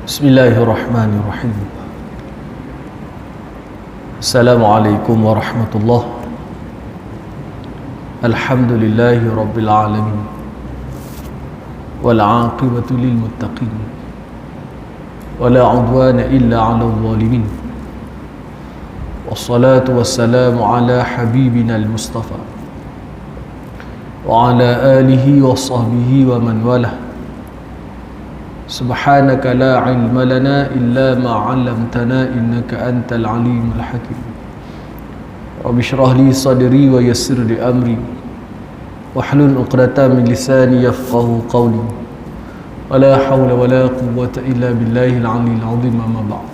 Bismillahirrahmanirrahim. Assalamualaikum warahmatullahi. Alhamdulillahi rabbil alamin. Wal 'aqibatu lil muttaqin. Wala 'udwana illa 'alal zalimin. Wassalatu wassalamu ala habibina al-Mustafa wa ala alihi wa sahbihi wa man walah. Subhanaka la ilma lana illa ma 'allamtana innaka antal alimul hakim. Rabbi shrah li sadri wa yassir li amri wahlul 'uqdatam min lisani yafqahu qawli. Wala hawla wala quwwata illa billahil 'aliyyil 'azim. Amma ba'd.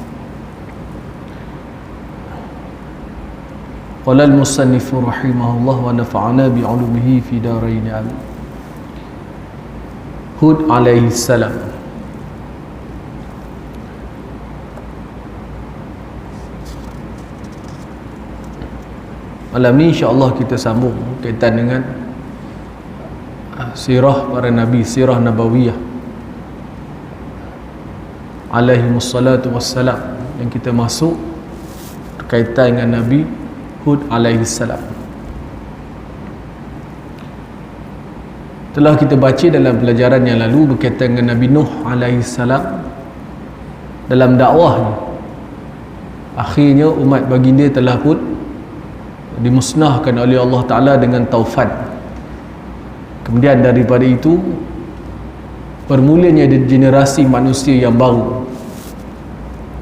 Qala al-musannif rahimahullah wa nafa'ana bi 'ulumihi fi darain amin. Hud alaihi salam. Malam ni insya-Allah kita sambung kaitan dengan sirah para nabi, sirah nabawiyah alaihimus salatu wassalam, yang kita masuk berkaitan dengan Nabi Hud alaihis salam. Telah kita baca dalam pelajaran yang lalu berkaitan dengan Nabi Nuh alaihis salam dalam dakwahnya. Akhirnya umat baginda telah pun dimusnahkan oleh Allah Ta'ala dengan taufan. Kemudian daripada itu bermulanya generasi manusia yang baru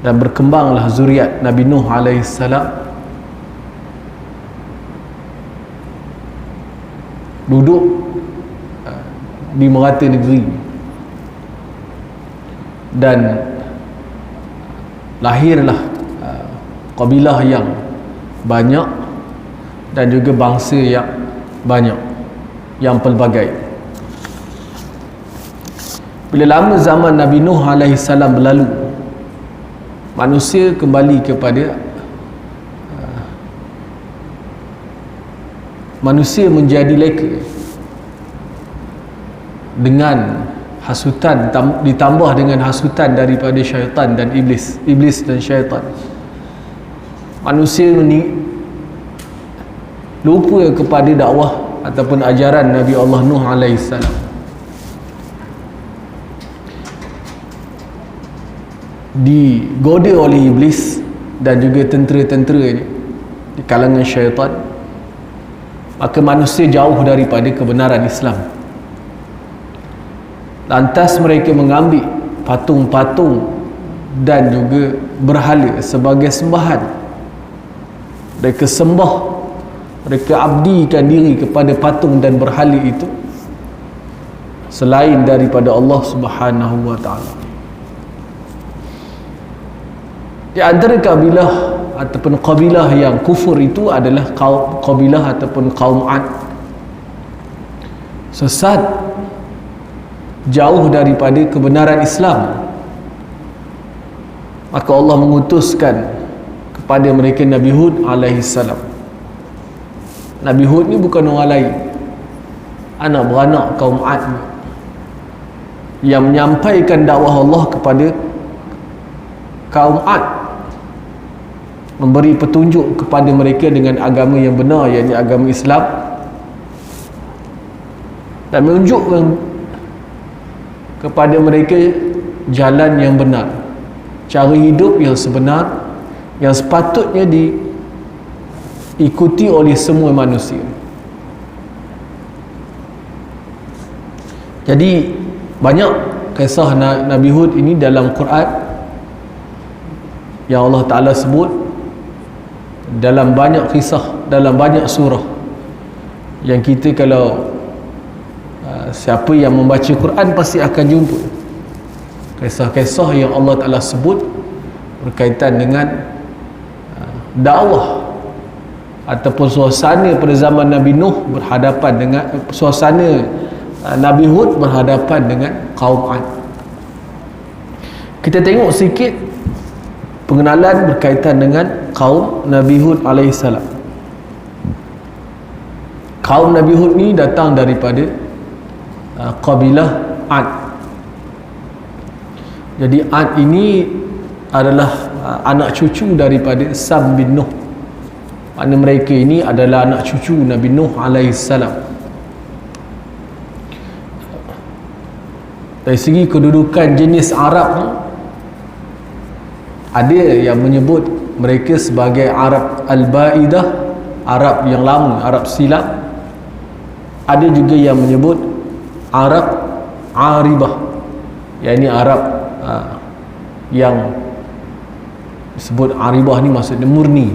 dan berkembanglah zuriat Nabi Nuh AS duduk di merata negeri dan lahirlah kabilah yang banyak dan juga bangsa yang banyak, yang pelbagai. Bila lama zaman Nabi Nuh AS berlalu, manusia kembali kepada manusia menjadi leka dengan hasutan, ditambah dengan hasutan daripada syaitan dan iblis dan syaitan. Manusia lupa kepada dakwah ataupun ajaran Nabi Allah Nuh AS. Digoda oleh iblis dan juga tentera-tentera di kalangan syaitan, maka manusia jauh daripada kebenaran Islam. Lantas mereka mengambil patung-patung dan juga berhala sebagai sembahan. Mereka sembah, mereka abdikan diri kepada patung dan berhala itu selain daripada Allah Subhanahu wa taala. Di antara kabilah ataupun kabilah yang kufur itu adalah kabilah ataupun kaum Ad. Sesat, jauh daripada kebenaran Islam. Maka Allah mengutuskan kepada mereka Nabi Hud alaihi salam. Nabi Hud ni bukan orang lain, anak beranak kaum Ad yang menyampaikan dakwah Allah kepada kaum Ad, memberi petunjuk kepada mereka dengan agama yang benar, iaitu agama Islam, dan menunjukkan kepada mereka jalan yang benar, cara hidup yang sebenar, yang sepatutnya diikuti oleh semua manusia. Jadi banyak kisah Nabi Hud ini dalam Quran yang Allah Ta'ala sebut dalam banyak kisah, dalam banyak surah, yang kita kalau siapa yang membaca Quran pasti akan jumpa kisah-kisah yang Allah Ta'ala sebut berkaitan dengan dakwah ataupun suasana pada zaman Nabi Nuh berhadapan dengan suasana Nabi Hud berhadapan dengan kaum Ad. Kita tengok sikit pengenalan berkaitan dengan kaum Nabi Hud alaihissalam. Kaum Nabi Hud ni datang daripada kabilah Ad. Jadi Ad ini adalah anak cucu daripada Sam bin Nuh. Maknanya mereka ini adalah anak cucu Nabi Nuh alaihissalam. Dari segi kedudukan jenis Arab ni, ada yang menyebut mereka sebagai Arab Al-Ba'idah, Arab yang lama, Arab silam. Ada juga yang menyebut Arab Aribah, yakni Arab yang disebut Aribah ni maksudnya murni.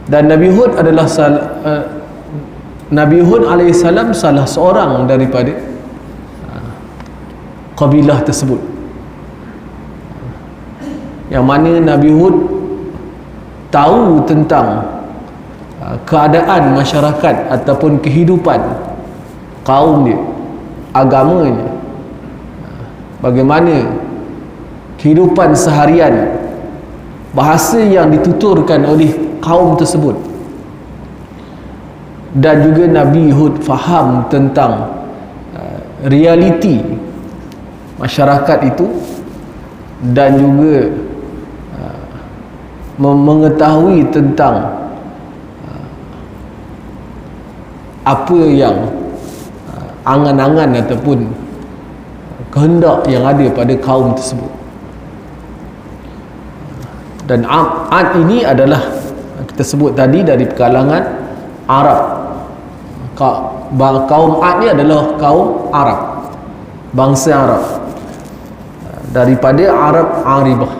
Dan Nabi Hud adalah Nabi Hud alaihissalam salah seorang daripada kabilah tersebut, yang mana Nabi Hud tahu tentang keadaan masyarakat ataupun kehidupan kaum dia, agamanya, bagaimana kehidupan seharian, bahasa yang dituturkan oleh kaum tersebut. Dan juga Nabi Hud faham tentang realiti masyarakat itu, dan juga mengetahui tentang apa yang angan-angan ataupun kehendak yang ada pada kaum tersebut. Dan Ad ini adalah, kita sebut tadi, dari kalangan Arab. Kaum Ad ni adalah kaum Arab, bangsa Arab, daripada Arab Aribah.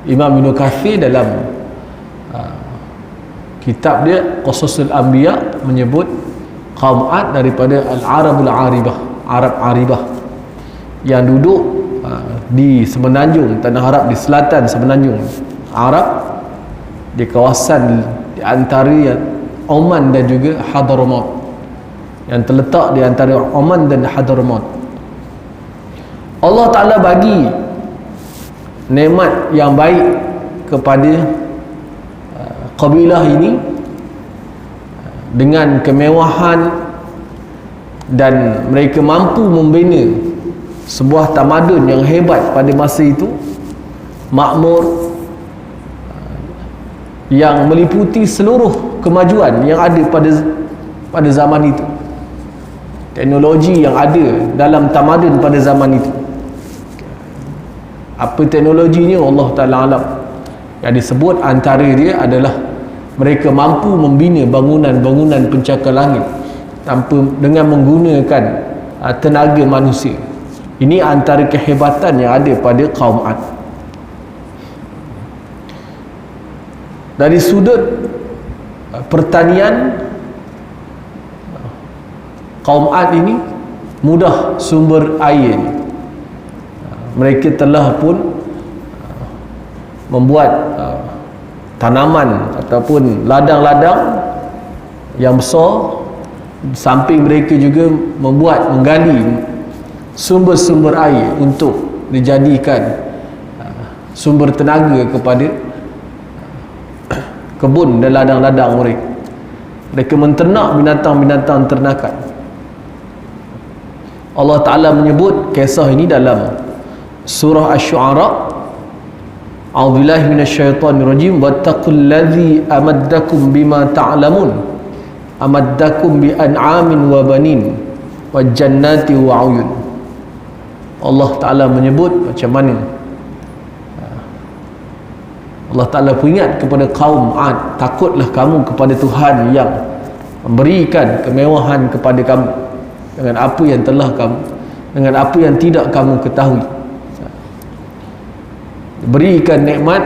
Imam Ibn Kathir dalam kitab dia Qasasul Anbiya menyebut kaum Ad daripada Al-Arabul Aribah, Arab Aribah, yang duduk di semenanjung Tanah Arab, di selatan semenanjung Arab, di kawasan di antara Oman dan juga Hadramaut, yang terletak di antara Oman dan Hadramaut. Allah Ta'ala bagi nikmat yang baik kepada kabilah ini dengan kemewahan, dan mereka mampu membina sebuah tamadun yang hebat pada masa itu, makmur, yang meliputi seluruh kemajuan yang ada pada zaman itu, teknologi yang ada dalam tamadun pada zaman itu. Apa teknologinya Allah Ta'ala alam. Yang disebut antara dia adalah mereka mampu membina bangunan-bangunan pencakar langit dengan menggunakan tenaga manusia. Ini antara kehebatan yang ada pada kaum Ad. Dari sudut pertanian, kaum Ad ini mudah sumber air. Mereka telah pun membuat tanaman ataupun ladang-ladang yang besar. Samping mereka juga menggali sumber-sumber air untuk dijadikan sumber tenaga kepada kebun dan ladang-ladang mereka. Mereka menternak binatang-binatang ternakan. Allah Ta'ala menyebut kisah ini dalam surah Asy-Syu'ara. A'udzubillahi minasyaitonirrajim. Wattaqullazi amaddakum bima ta'lamun, amaddakum bi an'amin wa banin wa jannati wa 'uyun. Allah Ta'ala menyebut macam mana Allah Ta'ala peringat kepada kaum Ad, takutlah kamu kepada Tuhan yang memberikan kemewahan kepada kamu dengan apa yang telah kamu, dengan apa yang tidak kamu ketahui. Berikan nikmat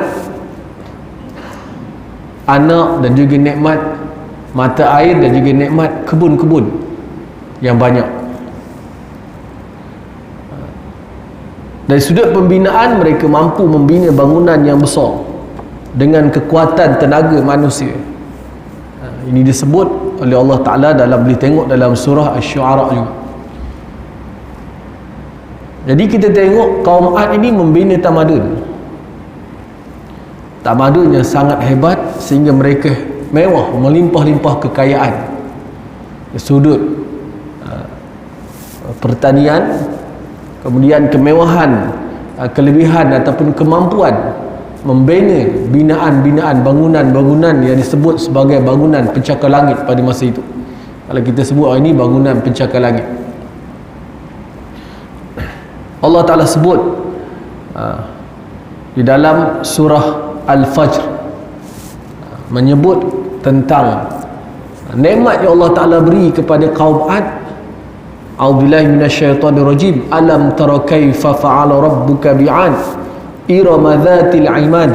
anak dan juga nikmat mata air dan juga nikmat kebun-kebun yang banyak. Dari sudut pembinaan, mereka mampu membina bangunan yang besar dengan kekuatan tenaga manusia. Ini disebut oleh Allah Ta'ala dalam, boleh tengok dalam surah Asy-Syu'ara juga. Jadi kita tengok kaum Ad ini membina tamadun yang sangat hebat, sehingga mereka mewah, melimpah-limpah kekayaan. Sudut pertanian, kemudian kemewahan, kelebihan ataupun kemampuan membina binaan-binaan, bangunan-bangunan yang disebut sebagai bangunan pencakar langit pada masa itu. Kalau kita sebut ini bangunan pencakar langit, Allah Ta'ala sebut di dalam surah Al-Fajr, menyebut tentang nikmat yang Allah Ta'ala beri kepada kaum Ad. A'udzubillahi minasyaitonirrajim. Alam tara kaifa fa'ala rabbuka bi'ad irama dhatil 'imad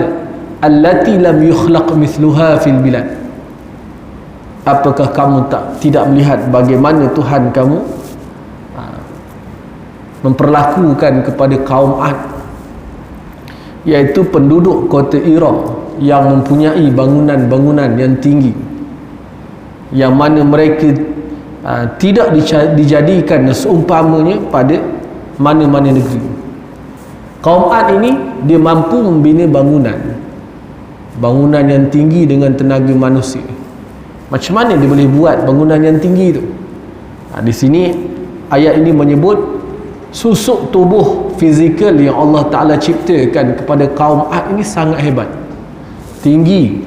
allati lam yukhlaq mithluha fil bilad. Apakah kamu tidak melihat bagaimana Tuhan kamu memperlakukan kepada kaum Ad, iaitu penduduk kota Iram yang mempunyai bangunan-bangunan yang tinggi, yang mana mereka tidak dijadikan seumpamanya pada mana-mana negeri. Kaum Ad ini dia mampu membina bangunan yang tinggi dengan tenaga manusia. Macam mana dia boleh buat bangunan yang tinggi itu? Di sini ayat ini menyebut susuk tubuh fizikal yang Allah Ta'ala ciptakan kepada kaum Ad ini sangat hebat, tinggi,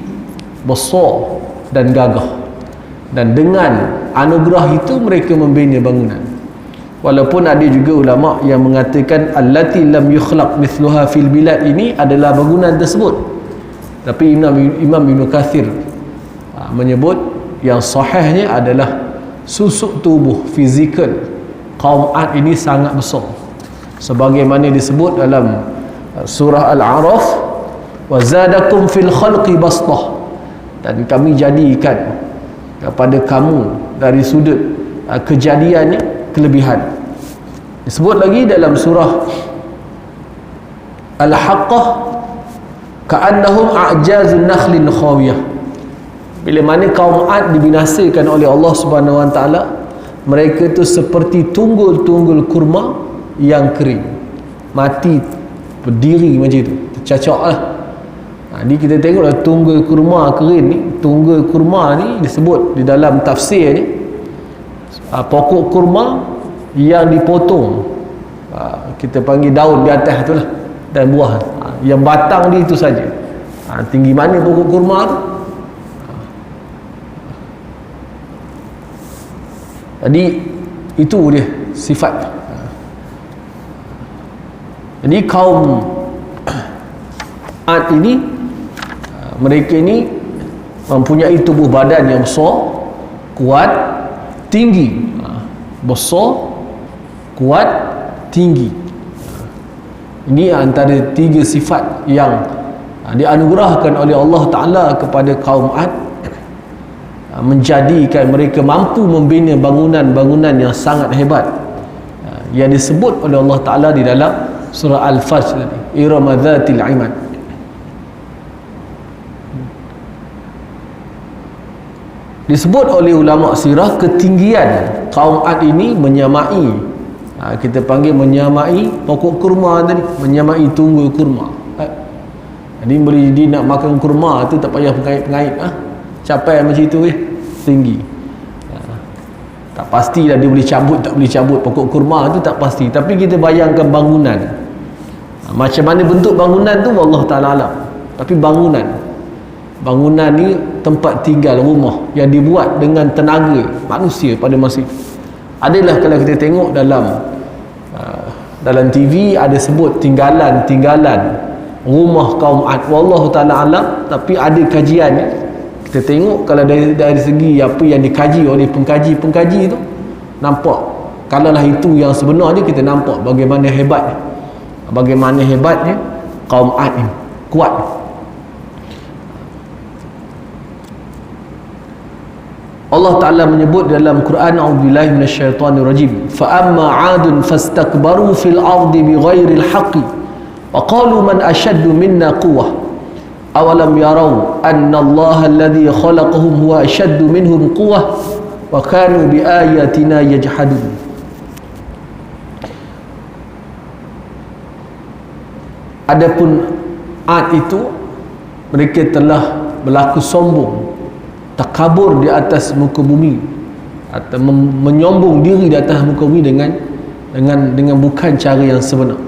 besar dan gagah. Dan dengan anugerah itu mereka membina bangunan. Walaupun ada juga ulama yang mengatakan allati lam yukhlaq mithluha fil bilad ini adalah bangunan tersebut, tapi Imam Ibn Kathir menyebut yang sahihnya adalah susuk tubuh fizikal kaum Ad ini sangat besar, sebagaimana disebut dalam surah Al-A'raf, wa zadakum fil khalqi bastah, dan kami jadikan kepada kamu dari sudut kejadiannya kelebihan. Disebut lagi dalam surah Al-Haqqah, ka'annahum a'jazun nakhlin khawiyah. Bila mana kaum Ad dibinasakan oleh Allah Subhanahu Wa Taala, mereka itu seperti tunggul-tunggul kurma yang kering, mati berdiri macam itu, tercacak lah. Ni kita tengoklah tunggul kurma kering ni. Tunggul kurma ni disebut di dalam tafsir ni pokok kurma yang dipotong, kita panggil daun di atas tu lah, dan buah yang batang dia itu saja. Tinggi mana pokok kurma tu? Jadi itu dia sifat. Jadi kaum Ad ini, mereka ini mempunyai tubuh badan yang besar, kuat, tinggi. Besar, kuat, tinggi. Ini antara tiga sifat yang dianugerahkan oleh Allah Ta'ala kepada kaum Ad, menjadikan mereka mampu membina bangunan-bangunan yang sangat hebat, yang disebut oleh Allah Ta'ala di dalam surah Al-Fajr tadi, irama dhatil 'imad. Disebut oleh ulama sirah ketinggian kaum Ad ini menyamai, kita panggil menyamai pokok kurma tadi, menyamai tunggul kurma. Jadi boleh dia nak makan kurma tu tak payah pengait-pengait, capai macam itu tinggi. Tak pastilah dia boleh cabut tak boleh cabut pokok kurma tu, tak pasti. Tapi kita bayangkan bangunan, macam mana bentuk bangunan tu Allah Ta'ala alam. Tapi bangunan ni tempat tinggal, rumah yang dibuat dengan tenaga manusia pada masa itu. Adalah kalau kita tengok dalam TV ada sebut tinggalan rumah kaum Ad, wallahu ta'ala alam. Tapi ada kajian, kita tengok kalau dari segi apa yang dikaji oleh pengkaji tu, nampak kalaulah itu yang sebenarnya, kita nampak bagaimana hebatnya kaum Ad ni, kuat. Allah Ta'ala menyebut dalam Quran, a'udzubillahi minasyaitonirrajim, fa amma 'adun fastakbaru fil ardi bighairil haqqi wa qalu man ashaddu minna quwwah awalam yarau anna Allah alladhi khalaqahum huwa ashaddu minhum quwwah wa kanu bi ayatina yajhadun. Adapun Ad itu, mereka telah berlaku sombong, takabur di atas muka bumi, atau menyombong diri di atas muka bumi dengan dengan bukan cara yang sebenar.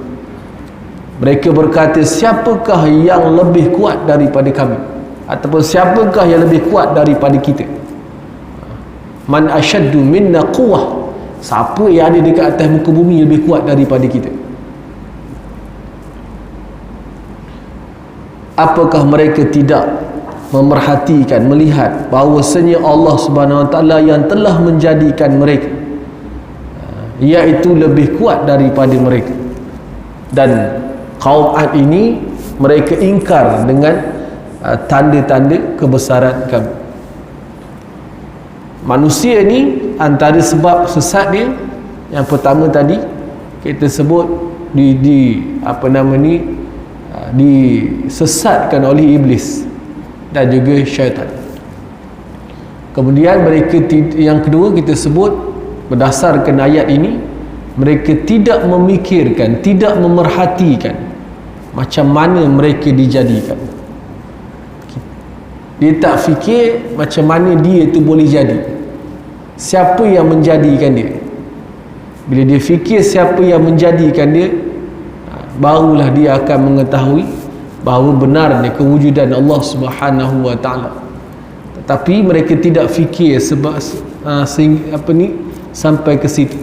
Mereka berkata, siapakah yang lebih kuat daripada kami, ataupun siapakah yang lebih kuat daripada kita? Man asyaddu minna quwwah, siapa yang ada dekat atas muka bumi lebih kuat daripada kita? Apakah mereka tidak memerhatikan, melihat bahawasanya Allah Subhanahu Wa Taala yang telah menjadikan mereka, iaitu lebih kuat daripada mereka? Dan kaum Ad ini mereka ingkar dengan tanda-tanda kebesaran kami. Manusia ni antara sebab sesat dia, yang pertama tadi kita sebut disesatkan oleh iblis dan juga syaitan. Kemudian mereka, yang kedua kita sebut berdasarkan ayat ini, mereka tidak memikirkan, tidak memerhatikan macam mana mereka dijadikan. Dia tak fikir macam mana dia tu boleh jadi, siapa yang menjadikan dia. Bila dia fikir siapa yang menjadikan dia, barulah dia akan mengetahui bahawa benarnya kewujudan Allah Subhanahu Wa Taala. Tetapi mereka tidak fikir sebab sampai ke situ,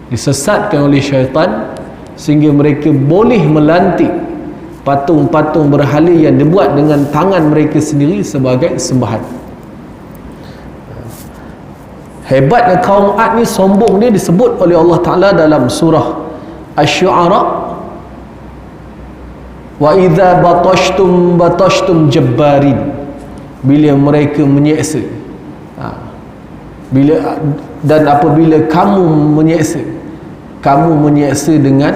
disesatkan oleh syaitan sehingga mereka boleh melantik patung-patung berhala yang dibuat dengan tangan mereka sendiri sebagai sembahan. Hebatnya kaum Ad ni, sombong dia disebut oleh Allah Ta'ala dalam surah Asy-Syu'ara, wa idza batashtum jabbarin, bila mereka menyeksa, dan apabila kamu menyeksa dengan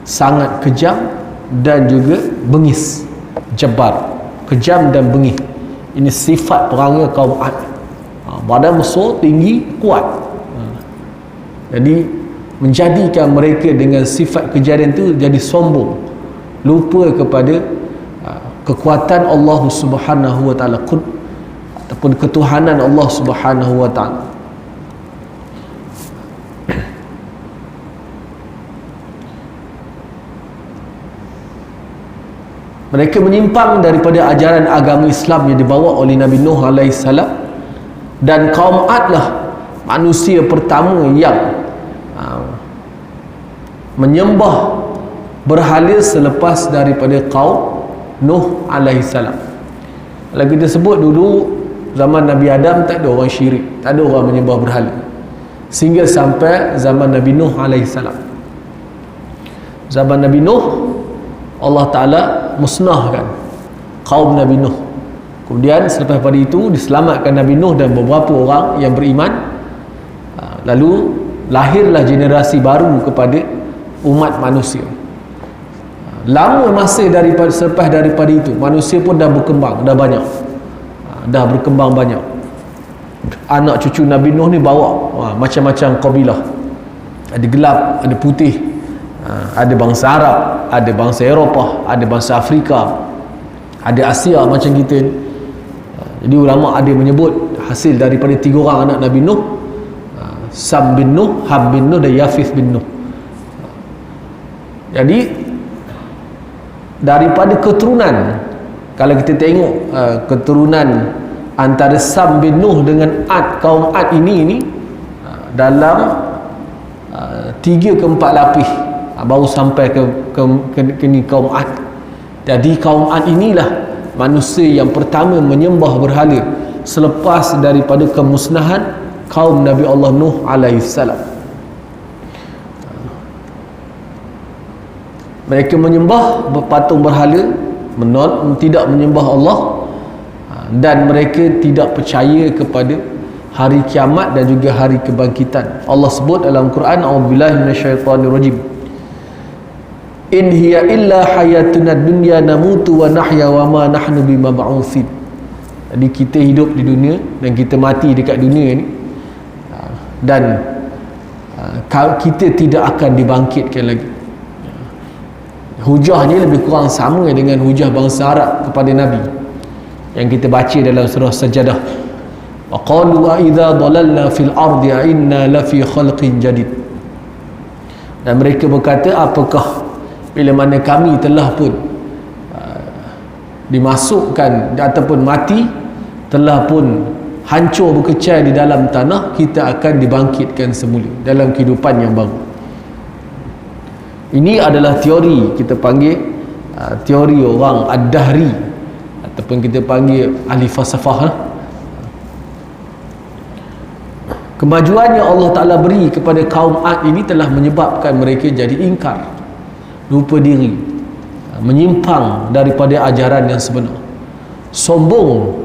sangat kejam dan juga bengis. Jabbar, kejam dan bengis, ini sifat perangnya kaum Ad. Badan besar, tinggi, kuat. Jadi menjadikan mereka dengan sifat kejadian itu jadi sombong, lupa kepada kekuatan Allah Subhanahu Wa Taala, ataupun ketuhanan Allah Subhanahu Wa Taala. Mereka menyimpang daripada ajaran agama Islam yang dibawa oleh Nabi Nuh alaihissalam. Dan kaum Ad lah manusia pertama yang menyembah berhala selepas daripada kaum Nuh alaihissalam. Kalau kita sebut dulu zaman Nabi Adam, tak ada orang syirik, tak ada orang menyembah berhala, sehingga sampai zaman Nabi Nuh alaihissalam. Zaman Nabi Nuh, Allah Ta'ala musnahkan kaum Nabi Nuh. Kemudian selepas pada itu diselamatkan Nabi Nuh dan beberapa orang yang beriman. Lalu lahirlah generasi baru kepada umat manusia. Lama masa selepas daripada itu, manusia pun dah berkembang, dah banyak, dah berkembang banyak. Anak cucu Nabi Nuh ni bawa macam-macam kabilah. Ada gelap, ada putih, ada bangsa Arab, ada bangsa Eropah, ada bangsa Afrika, ada Asia macam kita ni. Jadi ulama ada menyebut hasil daripada 3 orang anak Nabi Nuh, Sam bin Nuh, Ham bin Nuh dan Yafith bin Nuh. Jadi daripada keturunan, kalau kita tengok keturunan antara Sam bin Nuh dengan Ad, kaum Ad ini dalam 3 ke 4 lapis baru sampai ke kaum Ad. Jadi kaum Ad inilah manusia yang pertama menyembah berhala selepas daripada kemusnahan kaum Nabi Allah Nuh alaihissalam. Mereka menyembah patung berhala, tidak menyembah Allah, dan mereka tidak percaya kepada hari kiamat dan juga hari kebangkitan. Allah sebut dalam Quran, a'udzubillahi minasyaitonirrajim, in hiya illa hayatuna dunya namutu wa nahya wa ma nahnu bimab'utsin. Jadi kita hidup di dunia dan kita mati dekat dunia ni, dan kita tidak akan dibangkitkan lagi. Hujahnya lebih kurang sama dengan hujah bangsa Arab kepada Nabi yang kita baca dalam surah Sajadah. Wa qalu wa idza dhalalna fil ardi inna lafi khalqin jadid. Dan mereka berkata, apakah bila mana kami telah pun dimasukkan ataupun mati, telah pun hancur berkecai di dalam tanah, kita akan dibangkitkan semula dalam kehidupan yang baru. Ini adalah teori, kita panggil teori orang Ad-Dahri, ataupun kita panggil ahli falsafah. Kemajuan yang Allah Ta'ala beri kepada kaum Ad ini telah menyebabkan mereka jadi ingkar, lupa diri, menyimpang daripada ajaran yang sebenar, sombong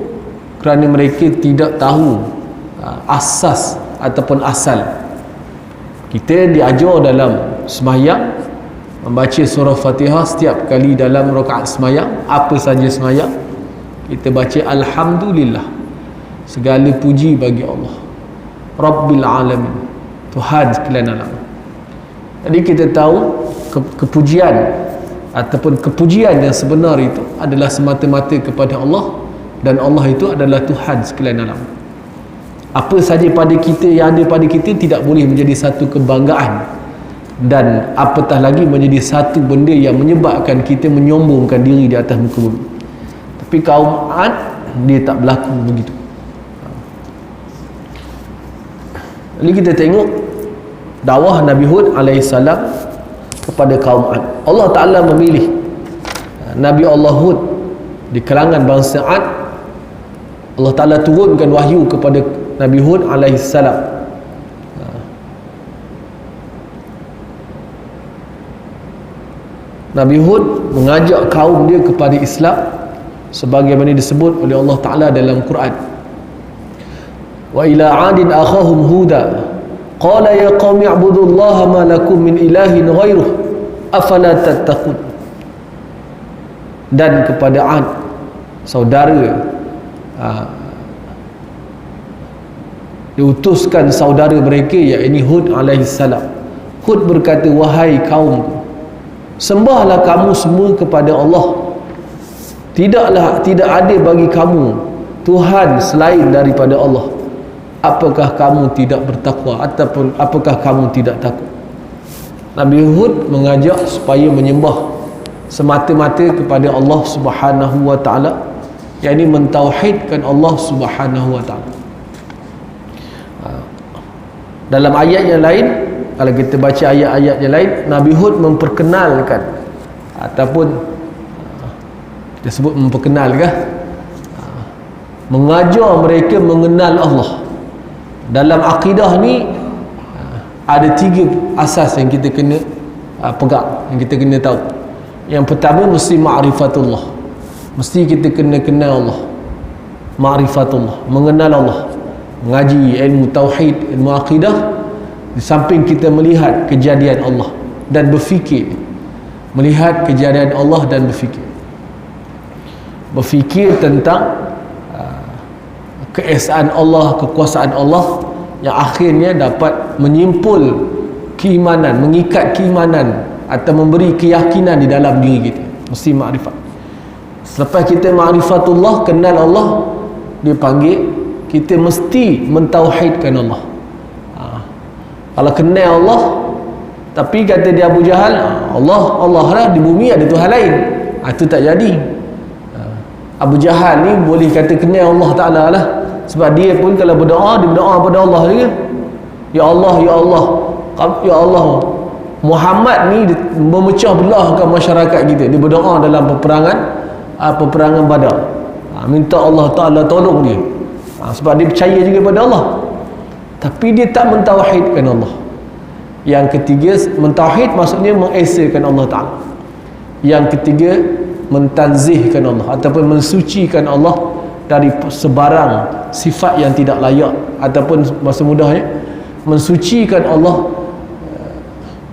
kerana mereka tidak tahu asas ataupun asal. Kita diajar dalam sembahyang membaca surah Fatihah setiap kali dalam rakaat sembahyang. Apa saja sembahyang, kita baca Alhamdulillah, segala puji bagi Allah Rabbil Alamin, Tuhan sekalian alam. Jadi kita tahu kepujian ataupun kepujian yang sebenar itu adalah semata-mata kepada Allah, dan Allah itu adalah Tuhan sekalian alam. Apa saja pada kita yang ada pada kita tidak boleh menjadi satu kebanggaan, dan apatah lagi menjadi satu benda yang menyebabkan kita menyombongkan diri di atas muka bumi. Tapi kaum Ad, dia tak berlaku begitu. Jadi kita tengok dakwah Nabi Hud alaihissalam kepada kaum Ad. Allah Ta'ala memilih Nabi Allah Hud di kalangan bangsa Ad. Allah Ta'ala turunkan wahyu kepada Nabi Hud alaihissalam. Nabi Hud mengajak kaum dia kepada Islam sebagaimana disebut oleh Allah Ta'ala dalam Quran. Wa ila 'adin akhahum huda qala ya qaumi i'budullaha ma lakum min ilahin ghairuh afala tattaqun. Dan kepada Ad, saudara diutuskan saudara mereka, iaitu Hud alaihissalam. Hud berkata, wahai kaumku, sembahlah kamu semua kepada Allah. Tidak ada bagi kamu Tuhan selain daripada Allah. Apakah kamu tidak bertakwa, ataupun apakah kamu tidak takut? Nabi Hud mengajak supaya menyembah semata-mata kepada Allah Subhanahu wa Ta'ala, yakni mentauhidkan Allah Subhanahu wa Ta'ala. Dalam ayat yang lain, kalau kita baca ayat-ayat yang lain, Nabi Hud memperkenalkan ataupun kita sebut memperkenalkan, mengajar mereka mengenal Allah. Dalam akidah ni ada 3 asas yang kita kena pegang, yang kita kena tahu. Yang pertama, mesti ma'rifatullah, mesti kita kena kenal Allah. Ma'rifatullah, mengenal Allah, mengaji ilmu tauhid, ilmu akidah. Di samping kita melihat kejadian Allah dan berfikir, melihat kejadian Allah dan berfikir tentang keesaan Allah, kekuasaan Allah, yang akhirnya dapat menyimpul keimanan, mengikat keimanan atau memberi keyakinan di dalam diri kita. Mesti makrifat. Selepas kita ma'rifatullah, kenal Allah, dia panggil kita mesti mentauhidkan Allah. Kalau kenal Allah tapi kata dia Abu Jahal, Allah lah, di bumi ada Tuhan lain, itu tak jadi. Abu Jahal ni boleh kata kenal Allah Ta'ala lah, sebab dia pun kalau berdoa, dia berdoa pada Allah juga. Ya Allah, Ya Allah, Ya Allah. Muhammad ni memecah belahkan masyarakat kita. Dia berdoa dalam peperangan Badar, minta Allah Ta'ala tolong dia, sebab dia percaya juga pada Allah. Tapi dia tak mentauhidkan Allah. Yang ketiga, mentauhid maksudnya mengesakan Allah Ta'ala. Yang ketiga, mentanzihkan Allah ataupun mensucikan Allah dari sebarang sifat yang tidak layak, ataupun masa mudahnya mensucikan Allah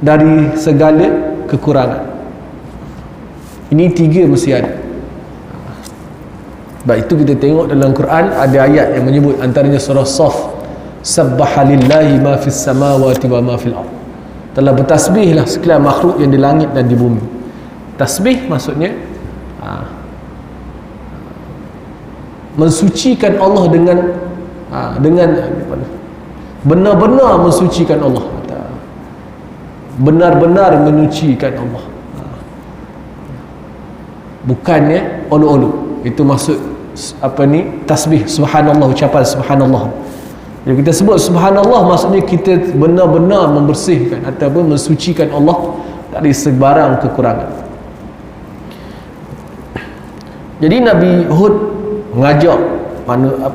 dari segala kekurangan. Ini 3 mesti ada. Sebab itu kita tengok dalam Quran ada ayat yang menyebut, antaranya surah Saf, sabbaha lillahi ma fis samawati wa ma fil ard. Telah bertasbihlah sekalian makhluk yang di langit dan di bumi. Tasbih maksudnya mensucikan Allah dengan benar-benar mensucikan Allah, benar-benar menyucikan Allah. Bukannya olu-olu. Itu maksud tasbih subhanallah, ucapan subhanallah. Jadi kita sebut subhanallah, maksudnya kita benar-benar membersihkan ataupun mensucikan Allah dari sebarang kekurangan. Jadi Nabi Hud mengajak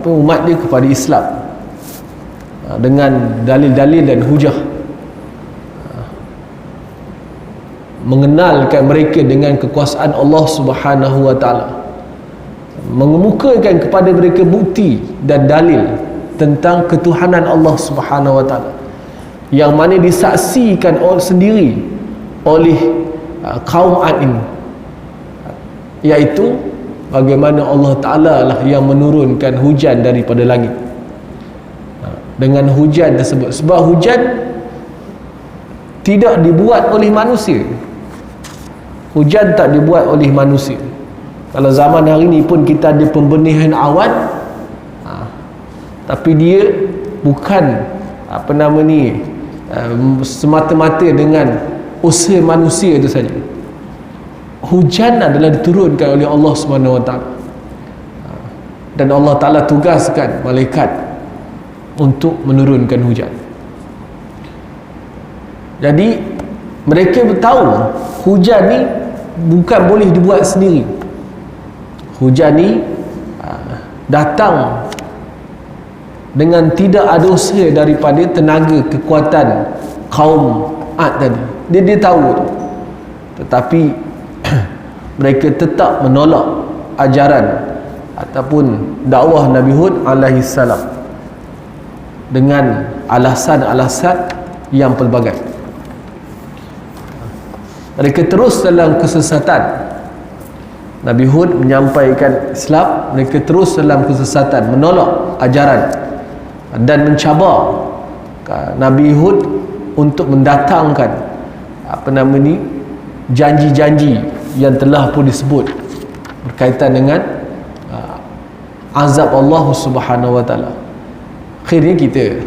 umat dia kepada Islam dengan dalil-dalil dan hujah, mengenalkan mereka dengan kekuasaan Allah Subhanahu wa taala, mengemukakan kepada mereka bukti dan dalil tentang ketuhanan Allah Subhanahu wa taala yang mana disaksikan sendiri oleh kaum Ad ini, iaitu bagaimana Allah Ta'ala lah yang menurunkan hujan daripada langit. Dengan hujan tersebut, sebab hujan tidak dibuat oleh manusia. Hujan tak dibuat oleh manusia. Kalau zaman hari ni pun kita ada pembenihan awan, tapi dia bukan semata-mata dengan usaha manusia itu saja. Hujan adalah diturunkan oleh Allah Subhanahu Wa Taala, dan Allah Taala tugaskan malaikat untuk menurunkan hujan. Jadi mereka tahu hujan ni bukan boleh dibuat sendiri. Hujan ni datang dengan tidak ada usaha daripada tenaga kekuatan kaum Ad tadi. Dia tahu tu. Tetapi mereka tetap menolak ajaran ataupun dakwah Nabi Hud alaihi salam dengan alasan-alasan yang pelbagai. Mereka terus dalam kesesatan. Nabi Hud menyampaikan Islam, mereka terus dalam kesesatan, menolak ajaran dan mencabar Nabi Hud untuk mendatangkan janji-janji yang telah pun disebut berkaitan dengan azab Allah Subhanahu wa taala. Akhirnya kita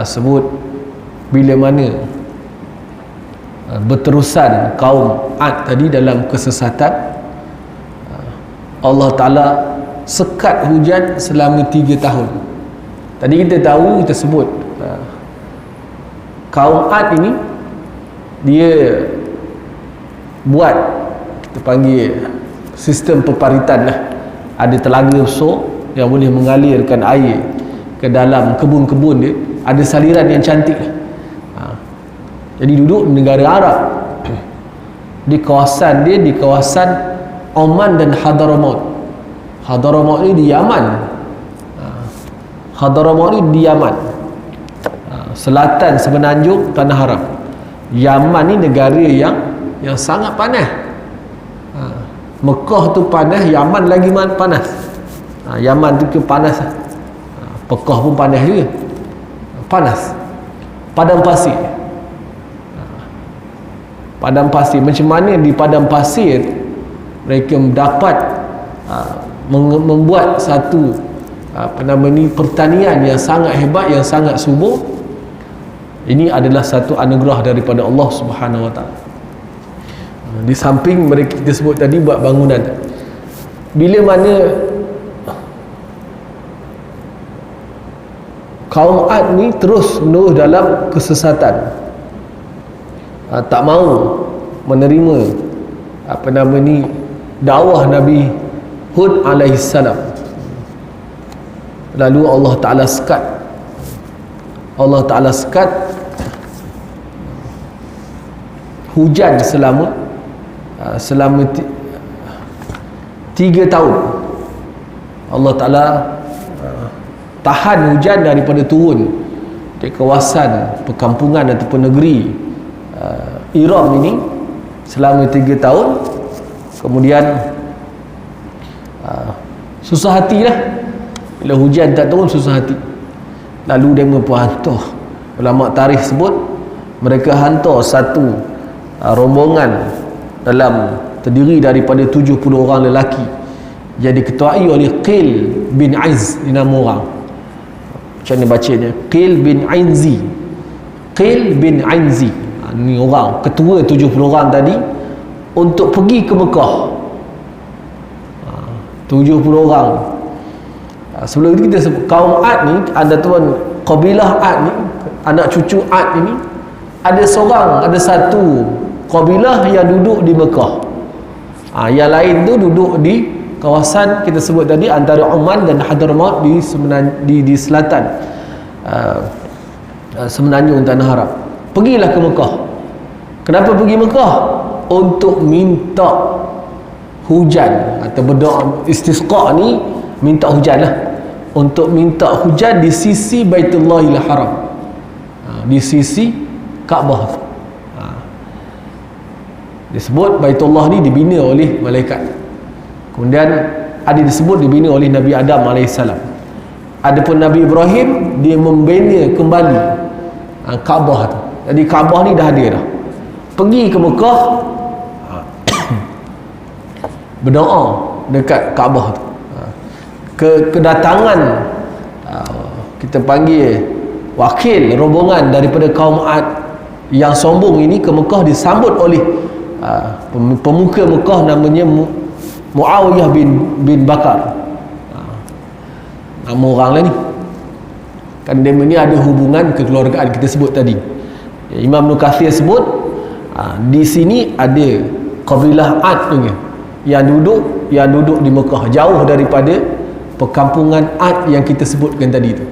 sebut bila mana berterusan kaum Ad tadi dalam kesesatan, Allah Ta'ala sekat hujan selama 3 tahun. Tadi kita tahu, kita sebut kaum Ad ini dia buat, kita panggil sistem peparitan lah. Ada telaga besar yang boleh mengalirkan air ke dalam kebun-kebun dia. Ada saliran yang cantik lah. Jadi duduk di negara Arab, di kawasan dia, di kawasan Oman dan Hadramaut. Hadramaut ni di Yaman. Hadramaut ni di Yaman, selatan semenanjung Tanah Haram. Yaman ni negara yang sangat panas. Mekah tu panas, Yaman lagi panas. Yaman tu ke panas. Mekah pun panas juga. Panas. Padang pasir. Padang pasir. Macam mana di padang pasir mereka dapat membuat satu pertanian yang sangat hebat, yang sangat subur. Ini adalah satu anugerah daripada Allah Subhanahu wa taala. Di samping mereka kita sebut tadi buat bangunan. Bila mana kaum Ad ni terus menerus dalam kesesatan, tak mahu menerima dakwah Nabi Hud alaihi salam. Lalu Allah Ta'ala sekat. Allah Ta'ala sekat hujan selama 3 tahun. Allah Ta'ala tahan hujan daripada turun di kawasan perkampungan ataupun negeri Iram ini selama 3 tahun. Kemudian susah hatilah bila hujan tak turun, susah hati. Lalu dia pun hantar, ulama tarikh sebut mereka hantar satu rombongan terdiri daripada 70 orang lelaki yang diketuai oleh Qil bin Aiz, ini nama orang. Macam mana bacanya? Qil bin Ainzi. Qil bin Ainzi. Ni orang ketua 70 orang tadi untuk pergi ke Mekah. 70 orang. Sebelum itu kita sebut kaum Ad ni, ada tuan kabilah Ad ni, anak cucu Ad ini, ada satu kabilah yang duduk di Mekah. Yang lain tu duduk di kawasan kita sebut tadi antara Oman dan Hadramaut di selatan semenanjung Tanah Arab. Pergilah ke Mekah. Kenapa pergi Mekah? Untuk minta hujan atau berdoa istisqa ni, minta hujan lah. Untuk minta hujan di sisi Baitullahil Haram, di sisi Kaabah tu. Disebut Baitullah ni dibina oleh malaikat. Kemudian ada disebut dibina oleh Nabi Adam AS. Adapun Nabi Ibrahim, dia membina kembali Kaabah tu. Jadi Kaabah ni dah ada dah. Pergi ke Mekah, berdoa dekat Kaabah tu. Kedatangan kita panggil wakil rombongan daripada kaum Ad yang sombong ini ke Mekah disambut oleh pemuka Mekah namanya Muawiyah bin Bakar. Nama orang lah ni. Kan dia ni ada hubungan kekeluargaan kita sebut tadi. Imam Ibn Kathir sebut di sini ada kabilah Ad punya yang duduk di Mekah, jauh daripada perkampungan Ad yang kita sebutkan tadi tu.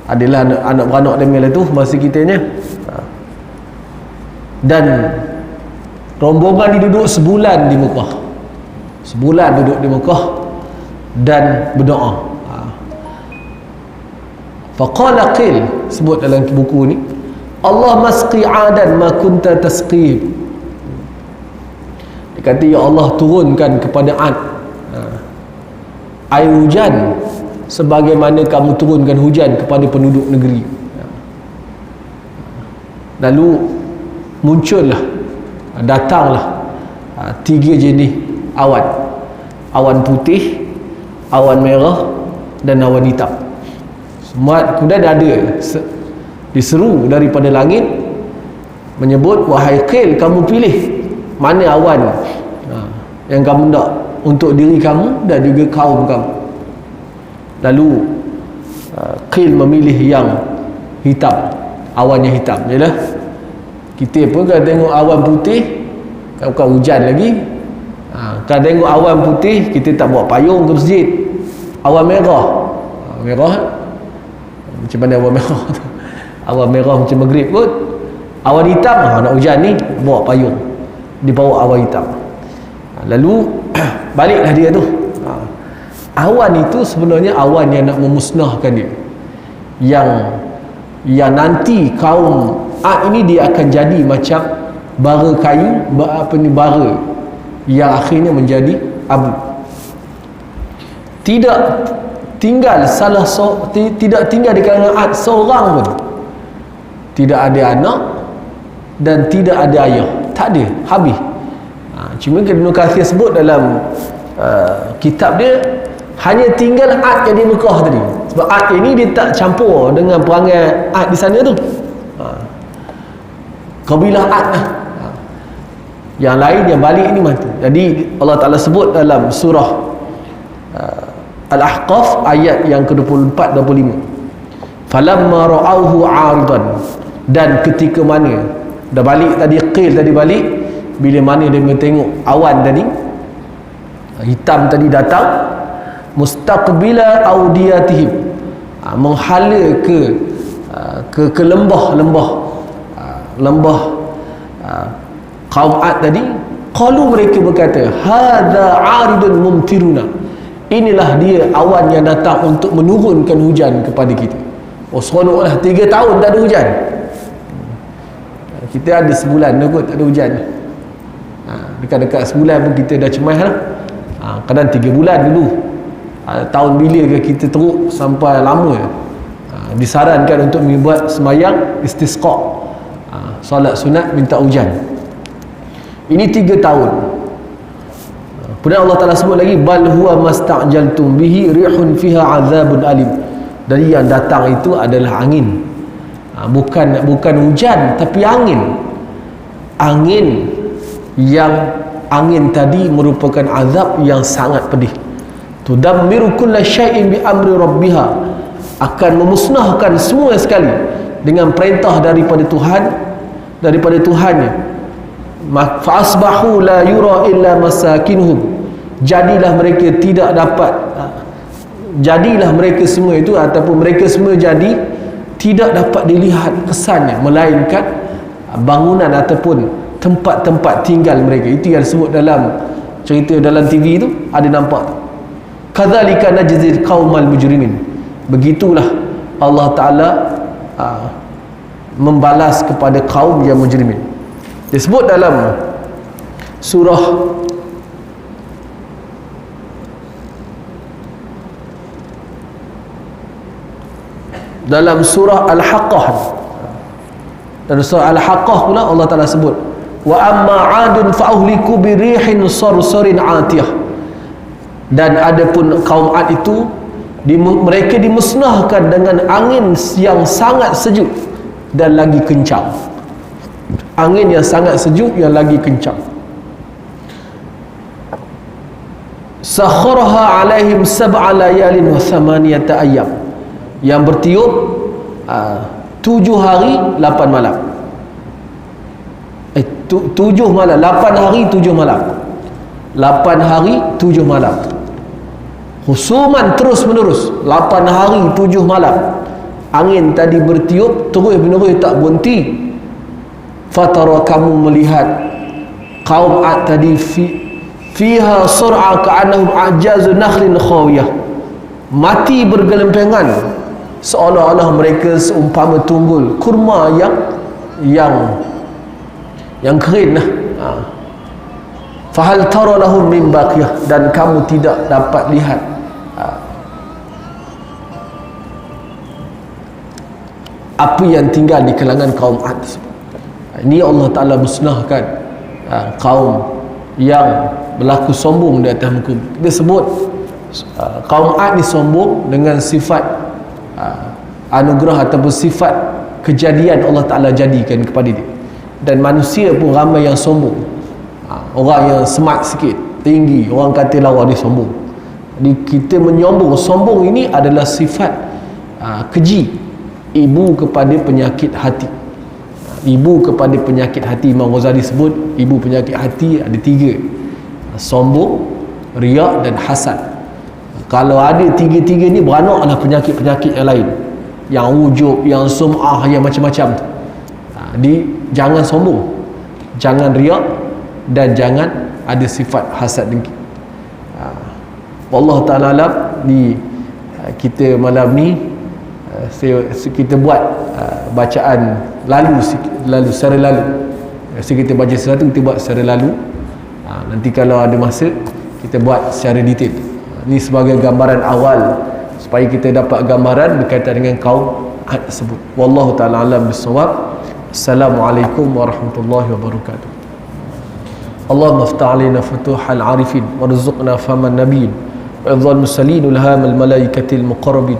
Adalah anak beranak dia tu masa kitanya. Dan rombongan ni duduk sebulan di Mekah. Sebulan duduk di Mekah dan berdoa. Faqala qil, sebut dalam buku ni, Allah masqi adan ma kunta tasqi. Dia kata, ya Allah, turunkan kepada Ad air hujan sebagaimana kamu turunkan hujan kepada penduduk negeri. Lalu muncullah, datanglah 3 jenis awan. Awan putih, awan merah dan awan hitam. Semua kemudian ada diseru daripada langit menyebut, wahai Qil, kamu pilih mana awan yang kamu nak untuk diri kamu dan juga kaum kamu. Lalu Qil memilih yang hitam, awan yang hitam. Yalah, kita pun kalau tengok awan putih bukan hujan lagi. Kalau tengok awan putih, kita tak bawa payung ke masjid. Awan merah, merah macam mana awan merah tu? Awan merah macam maghrib kot. Awan hitam, nak hujan ni bawa payung, dibawa awan hitam. Lalu baliklah dia tu. Awan itu sebenarnya awan yang nak memusnahkan dia, yang nanti kaum Ad ini dia akan jadi macam bara kayu, bara yang akhirnya menjadi abu. Tidak tinggal tidak tinggal di kalangan Ad seorang pun. Tidak ada anak dan tidak ada ayah. Tak ada, habis. Cuma Ibn Kathir sebut dalam kitab dia, hanya tinggal Ad yang di Mekah tadi. Sebab Ad ini dia tak campur dengan perangai Ad di sana tu. Kabilah Ad lah. Yang lain yang balik ni mati. Jadi Allah Ta'ala sebut dalam surah Al-Ahqaf ayat yang ke-24-25, falamma ra'auhu 'aridan, dan ketika mana dah balik tadi, Qil tadi balik, bila mana dia tengok awan tadi hitam tadi datang, mustaqbila audiyatihim, menghala ke lembah kaum Ad tadi. Qalu, mereka berkata, hadza 'aridun mumtiruna, inilah dia awan yang datang untuk menurunkan hujan kepada kita. Oh, seronoklah, 3 tahun tak ada hujan. Kita ada sebulan dah kot tak ada hujan. Dekat-dekat sebulan pun kita dah cemas lah. Kadang 3 bulan dulu. Tahun bila ke kita teruk sampai lama. Disarankan untuk membuat sembahyang istisqa, solat sunat minta hujan. Ini 3 tahun. Kemudian Allah Ta'ala sebut lagi, bal huwa masta'jaltum bihi rihun fiha azabun alim. Dari yang datang itu adalah angin Bukan hujan, tapi angin. Angin tadi merupakan azab yang sangat pedih. Tudammiru kulla syai'in bi amri rabbiha, akan memusnahkan semua sekali dengan perintah daripada Tuhannya. Fa asbahu la yura illa masakinuhum, jadilah mereka semua itu, ataupun mereka semua jadi tidak dapat dilihat kesannya, melainkan bangunan ataupun tempat-tempat tinggal mereka. Itu yang disebut dalam cerita dalam TV itu, ada nampak tu. Kadzalika najzil qaumal mujrimin. Begitulah Allah Ta'ala membalas kepada kaum yang mujrimin. Disebut dalam surah Al-Haqqah. Dalam surah Al-Haqqah pula Allah Ta'ala sebut, wa amma 'adun fa'uhliku birihin sarsarin 'atiyah. Dan adapun kaum Ad itu, mereka dimusnahkan dengan angin yang sangat sejuk dan lagi kencang. Angin yang sangat sejuk yang lagi kencang. Sakharaha 'alaihim sab'a layalin wa thamaniyata ayyam, yang bertiup 7 hari 8 malam. 7 malam, 8 hari 7 malam. 8 hari 7 malam. Husuman terus menerus 8 hari 7 malam. Angin tadi bertiup terus menerus tak berhenti. Fatara, kamu melihat kaum Ad tadi fiha sur'a ka'annahum a'jazu nakhlin khawiyah, mati bergelempengan seolah-olah mereka seumpama tunggul kurma yang kering lah. Fahal tara lahum min baqiyah, dan kamu tidak dapat lihat apa yang tinggal di kalangan kaum Ad. Ini Allah Ta'ala musnahkan kaum yang berlaku sombong di atas muka. Dia sebut kaum Ad ni sombong dengan sifat anugerah ataupun sifat kejadian Allah Ta'ala jadikan kepada dia. Dan manusia pun ramai yang sombong. Orang yang smart sikit, tinggi, orang kata lawa dia sombong. Jadi kita menyombong. Sombong ini adalah sifat keji, ibu kepada penyakit hati. Ibu kepada penyakit hati. Imam Ghazali sebut ibu penyakit hati ada 3: sombong, riak dan hasad. Kalau ada 3 ni, beranaklah penyakit-penyakit yang lain, yang ujub, yang sum'ah, yang macam-macam tu. Jadi jangan sombong, jangan riak, dan jangan ada sifat hasad dengki. Wallahu ta'ala alam. Di kita malam ni kita buat bacaan secara lalu. Kita baca sesuatu, kita buat secara lalu. Nanti kalau ada masa kita buat secara detail. Ini sebagai gambaran awal supaya kita dapat gambaran berkaitan dengan kaum Ad tersebut. Wallahu ta'ala alam bisawab. Assalamualaikum warahmatullahi wabarakatuh. Allahumma aftah alaina futuhal arifin warzuqna faman nabiyyin wa idhal musallin ulhamal malaikatil muqarrabin.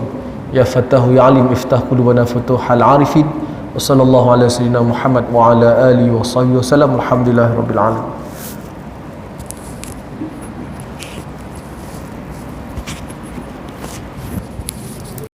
Ya fatahu ya alim iftah qulubana futuhal arifin. Wa sallallahu ala sayyidina Muhammad wa ala alihi wa sahbihi wa sallam. Alhamdulillahirabbil alamin.